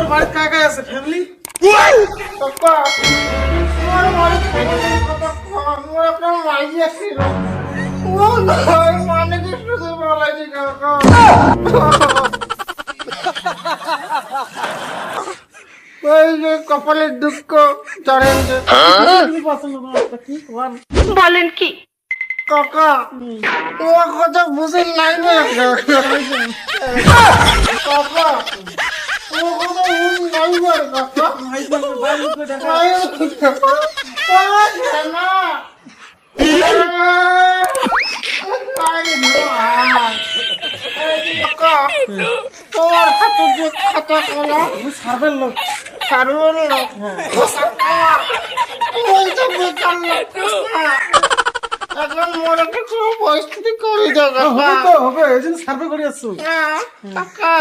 তোর বাড়ি কাকা কাকা আছে ফ্যামিলি? কাকা আমার বাড়ি আমার একটা মাই আসছিল ও মানে কি শুধু বলাইছি কাকা ওই যে কপালের দুঃখ জানেন যে তুমি পছন্দ করো একটা কি কোন বলেন কি? কাকা তোমার কথা বুঝেন নাই না কাকা তোমার কথা বুঝেন নাই না কাকা ভাই বলবে ভাই লোকে দেখা তোমার হাতে যে খাতা কলা তুমি সার্ভের লোক। সারুন এখন মনে কিছু পরিস্থিতি করে দাও হবে তো হবে এই জন্য সার্ভে করে আসছো। কাকা